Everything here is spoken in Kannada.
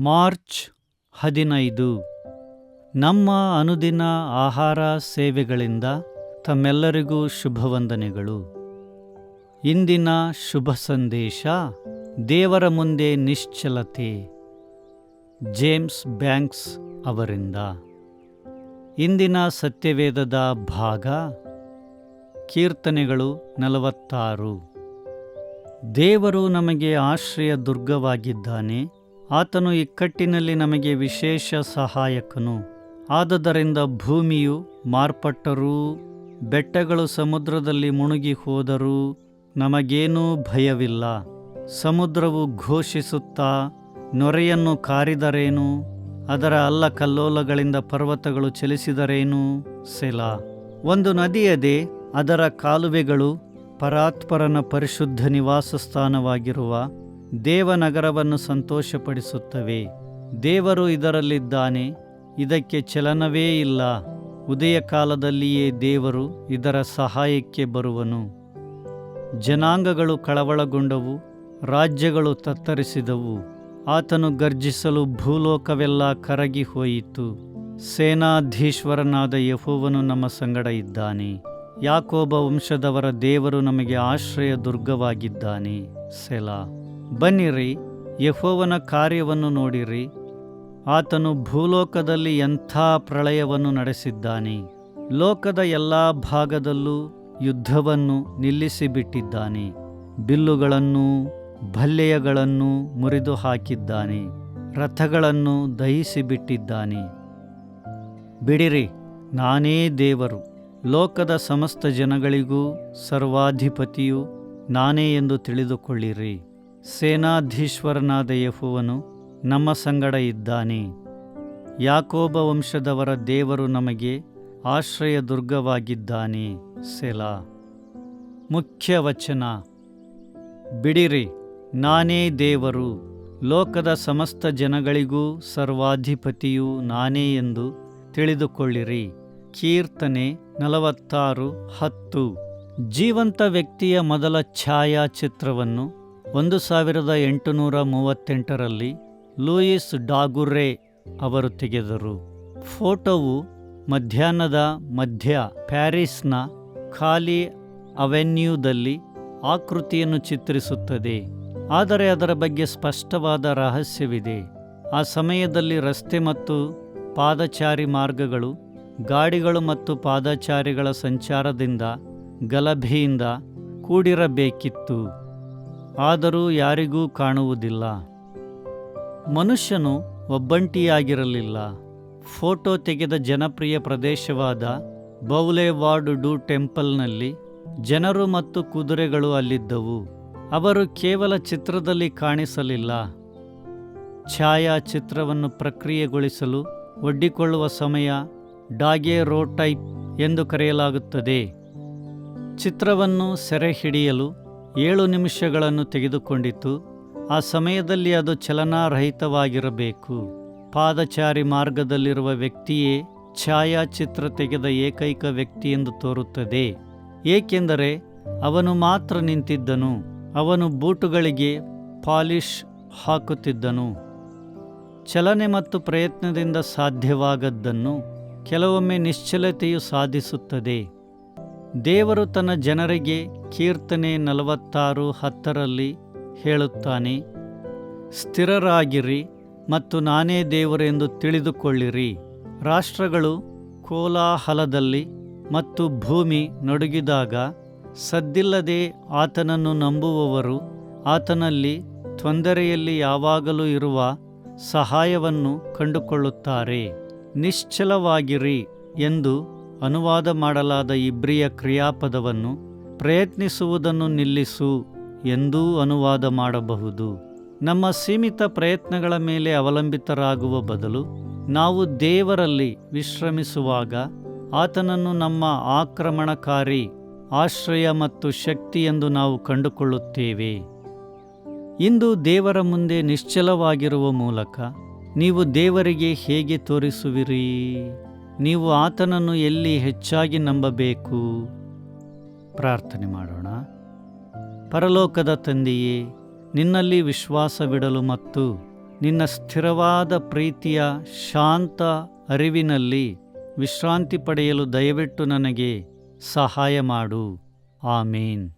ಮಾರ್ಚ್ 15 ನಮ್ಮ ಅನುದಿನ ಆಹಾರ ಸೇವೆಗಳಿಂದ ತಮ್ಮೆಲ್ಲರಿಗೂ ಶುಭವಂದನೆಗಳು. ಇಂದಿನ ಶುಭ ಸಂದೇಶ, ದೇವರ ಮುಂದೆ ನಿಶ್ಚಲತೆ. ಜೇಮ್ಸ್ ಬ್ಯಾಂಕ್ಸ್ ಅವರಿಂದ. ಇಂದಿನ ಸತ್ಯವೇದದ ಭಾಗ ಕೀರ್ತನೆಗಳು 46. ದೇವರು ನಮಗೆ ಆಶ್ರಯ ದುರ್ಗವಾಗಿದ್ದಾನೆ, ಆತನು ಇಕ್ಕಟ್ಟಿನಲ್ಲಿ ನಮಗೆ ವಿಶೇಷ ಸಹಾಯಕನು. ಆದದರಿಂದ ಭೂಮಿಯು ಮಾರ್ಪಟ್ಟರೂ, ಬೆಟ್ಟಗಳು ಸಮುದ್ರದಲ್ಲಿ ಮುಳುಗಿ ಹೋದರೂ ನಮಗೇನೂ ಭಯವಿಲ್ಲ. ಸಮುದ್ರವು ಘೋಷಿಸುತ್ತಾ ನೊರೆಯನ್ನು ಕಾರಿದರೇನು, ಅದರ ಅಲ್ಲಕಲ್ಲೋಲಗಳಿಂದ ಪರ್ವತಗಳು ಚಲಿಸಿದರೇನು. ಸೆಲಾ. ಒಂದು ನದಿಯದೆ ಅದರ ಕಾಲುವೆಗಳು ಪರಾತ್ಪರನ ಪರಿಶುದ್ಧ ನಿವಾಸ ಸ್ಥಾನವಾಗಿರುವ ದೇವನಗರವನ್ನು ಸಂತೋಷಪಡಿಸುತ್ತವೆ. ದೇವರು ಇದರಲ್ಲಿದ್ದಾನೆ, ಇದಕ್ಕೆ ಚಲನವೇ ಇಲ್ಲ. ಉದಯ ಕಾಲದಲ್ಲಿಯೇ ದೇವರು ಇದರ ಸಹಾಯಕ್ಕೆ ಬರುವನು. ಜನಾಂಗಗಳು ಕಳವಳಗೊಂಡವು, ರಾಜ್ಯಗಳು ತತ್ತರಿಸಿದವು. ಆತನು ಗರ್ಜಿಸಲು ಭೂಲೋಕವೆಲ್ಲ ಕರಗಿ ಹೋಯಿತು. ಸೇನಾಧೀಶ್ವರನಾದ ಯೆಹೋವನು ನಮ್ಮ ಸಂಗಡ ಇದ್ದಾನೆ. ಯಾಕೋಬ ವಂಶದವರ ದೇವರು ನಮಗೆ ಆಶ್ರಯ ದುರ್ಗವಾಗಿದ್ದಾನೆ. ಸೆಲಾ. ಬನ್ನಿರಿ, ಯೆಹೋವನ ಕಾರ್ಯವನ್ನು ನೋಡಿರಿ. ಆತನು ಭೂಲೋಕದಲ್ಲಿ ಎಂಥ ಪ್ರಳಯವನ್ನು ನಡೆಸಿದ್ದಾನೆ. ಲೋಕದ ಎಲ್ಲ ಭಾಗದಲ್ಲೂ ಯುದ್ಧವನ್ನು ನಿಲ್ಲಿಸಿಬಿಟ್ಟಿದ್ದಾನೆ. ಬಿಲ್ಲುಗಳನ್ನೂ ಭಲ್ಲೆಯಗಳನ್ನೂ ಮುರಿದು ಹಾಕಿದ್ದಾನೆ, ರಥಗಳನ್ನು ದಹಿಸಿಬಿಟ್ಟಿದ್ದಾನೆ. ಬಿಡಿರಿ, ನಾನೇ ದೇವರು. ಲೋಕದ ಸಮಸ್ತ ಜನಗಳಿಗೂ ಸರ್ವಾಧಿಪತಿಯು ನಾನೇ ಎಂದು ತಿಳಿದುಕೊಳ್ಳಿರಿ. ಸೇನಾಧೀಶ್ವರನಾದ ಯೆಹೋವನು ನಮ್ಮ ಸಂಗಡ ಇದ್ದಾನೆ. ಯಾಕೋಬ ವಂಶದವರ ದೇವರು ನಮಗೆ ಆಶ್ರಯ ದುರ್ಗವಾಗಿದ್ದಾನೆ. ಸೆಲಾ. ಮುಖ್ಯ ವಚನ. ಬಿಡಿರಿ, ನಾನೇ ದೇವರು. ಲೋಕದ ಸಮಸ್ತ ಜನಗಳಿಗೂ ಸರ್ವಾಧಿಪತಿಯು ನಾನೇ ಎಂದು ತಿಳಿದುಕೊಳ್ಳಿರಿ. ಕೀರ್ತನೆ 46:10. ಜೀವಂತ ವ್ಯಕ್ತಿಯ ಮೊದಲ ಛಾಯಾಚಿತ್ರವನ್ನು 1838ರಲ್ಲಿ ಲೂಯಿಸ್ ಡಾಗುರ್ರೆ ಅವರು ತೆಗೆದರು. ಫೋಟೋವು ಮಧ್ಯಾಹ್ನದ ಮಧ್ಯ ಪ್ಯಾರಿಸ್ನ ಖಾಲಿ ಅವೆನ್ಯೂದಲ್ಲಿ ಆಕೃತಿಯನ್ನು ಚಿತ್ರಿಸುತ್ತದೆ. ಆದರೆ ಅದರ ಬಗ್ಗೆ ಸ್ಪಷ್ಟವಾದ ರಹಸ್ಯವಿದೆ. ಆ ಸಮಯದಲ್ಲಿ ರಸ್ತೆ ಮತ್ತು ಪಾದಚಾರಿ ಮಾರ್ಗಗಳು ಗಾಡಿಗಳು ಮತ್ತು ಪಾದಚಾರಿಗಳ ಸಂಚಾರದಿಂದ ಗಲಭೆಯಿಂದ ಕೂಡಿರಬೇಕಿತ್ತು. ಆದರೂ ಯಾರಿಗೂ ಕಾಣುವುದಿಲ್ಲ. ಮನುಷ್ಯನು ಒಬ್ಬಂಟಿಯಾಗಿರಲಿಲ್ಲ. ಫೋಟೋ ತೆಗೆದ ಜನಪ್ರಿಯ ಪ್ರದೇಶವಾದ ಬೌಲೆವಾರ್ಡ್ ಡು ಟೆಂಪಲ್ನಲ್ಲಿ ಜನರು ಮತ್ತು ಕುದುರೆಗಳು ಅಲ್ಲಿದ್ದವು. ಅವರು ಕೇವಲ ಚಿತ್ರದಲ್ಲಿ ಕಾಣಿಸಲಿಲ್ಲ. ಛಾಯಾಚಿತ್ರವನ್ನು ಪ್ರಕ್ರಿಯೆಗೊಳಿಸಲು ಒಡ್ಡಿಕೊಳ್ಳುವ ಸಮಯ ಡಾಗೆರೋಟೈಪ್ ಎಂದು ಕರೆಯಲಾಗುತ್ತದೆ. ಚಿತ್ರವನ್ನು ಸೆರೆ ಹಿಡಿಯಲು 7 ನಿಮಿಷಗಳನ್ನು ತೆಗೆದುಕೊಂಡಿತು. ಆ ಸಮಯದಲ್ಲಿ ಅದು ಚಲನಾರಹಿತವಾಗಿರಬೇಕು. ಪಾದಚಾರಿ ಮಾರ್ಗದಲ್ಲಿರುವ ವ್ಯಕ್ತಿಯೇ ಛಾಯಾಚಿತ್ರ ತೆಗೆದ ಏಕೈಕ ವ್ಯಕ್ತಿ ಎಂದು ತೋರುತ್ತದೆ, ಏಕೆಂದರೆ ಅವನು ಮಾತ್ರ ನಿಂತಿದ್ದನು. ಅವನು ಬೂಟುಗಳಿಗೆ ಪಾಲಿಷ್ ಹಾಕುತ್ತಿದ್ದನು. ಚಲನೆ ಮತ್ತು ಪ್ರಯತ್ನದಿಂದ ಸಾಧ್ಯವಾಗದ್ದನ್ನು ಕೆಲವೊಮ್ಮೆ ನಿಶ್ಚಲತೆಯು ಸಾಧಿಸುತ್ತದೆ. ದೇವರು ತನ್ನ ಜನರಿಗೆ ಕೀರ್ತನೆ 46:10ರಲ್ಲಿ ಹೇಳುತ್ತಾನೆ, ಸ್ಥಿರರಾಗಿರಿ ಮತ್ತು ನಾನೇ ದೇವರೆಂದು ತಿಳಿದುಕೊಳ್ಳಿರಿ. ರಾಷ್ಟ್ರಗಳು ಕೋಲಾಹಲದಲ್ಲಿ ಮತ್ತು ಭೂಮಿ ನಡುಗಿದಾಗ ಸದ್ದಿಲ್ಲದೆ ಆತನನ್ನು ನಂಬುವವರು ಆತನಲ್ಲಿ ತೊಂದರೆಯಲ್ಲಿ ಯಾವಾಗಲೂ ಇರುವ ಸಹಾಯವನ್ನು ಕಂಡುಕೊಳ್ಳುತ್ತಾರೆ. ನಿಶ್ಚಲವಾಗಿರಿ ಎಂದು ಅನುವಾದ ಮಾಡಲಾದ ಇಬ್ರಿಯ ಕ್ರಿಯಾಪದವನ್ನು ಪ್ರಯತ್ನಿಸುವುದನ್ನು ನಿಲ್ಲಿಸು ಎಂದೂ ಅನುವಾದ ಮಾಡಬಹುದು. ನಮ್ಮ ಸೀಮಿತ ಪ್ರಯತ್ನಗಳ ಮೇಲೆ ಅವಲಂಬಿತರಾಗುವ ಬದಲು ನಾವು ದೇವರಲ್ಲಿ ವಿಶ್ರಮಿಸುವಾಗ ಆತನನ್ನು ನಮ್ಮ ಆಕ್ರಮಣಕಾರಿ ಆಶ್ರಯ ಮತ್ತು ಶಕ್ತಿ ಎಂದು ನಾವು ಕಂಡುಕೊಳ್ಳುತ್ತೇವೆ. ಇಂದು ದೇವರ ಮುಂದೆ ನಿಶ್ಚಲವಾಗಿರುವ ಮೂಲಕ ನೀವು ದೇವರಿಗೆ ಹೇಗೆ ತೋರಿಸುವಿರಿ? ನೀವು ಆತನನ್ನು ಎಲ್ಲಿ ಹೆಚ್ಚಾಗಿ ನಂಬಬೇಕು? ಪ್ರಾರ್ಥನೆ ಮಾಡೋಣ. ಪರಲೋಕದ ತಂದೆಯೇ, ನಿನ್ನಲ್ಲಿ ವಿಶ್ವಾಸವಿಡಲು ಮತ್ತು ನಿನ್ನ ಸ್ಥಿರವಾದ ಪ್ರೀತಿಯ ಶಾಂತ ಅರಿವಿನಲ್ಲಿ ವಿಶ್ರಾಂತಿ ಪಡೆಯಲು ದಯವಿಟ್ಟು ನನಗೆ ಸಹಾಯ ಮಾಡು. ಆಮೇನ್.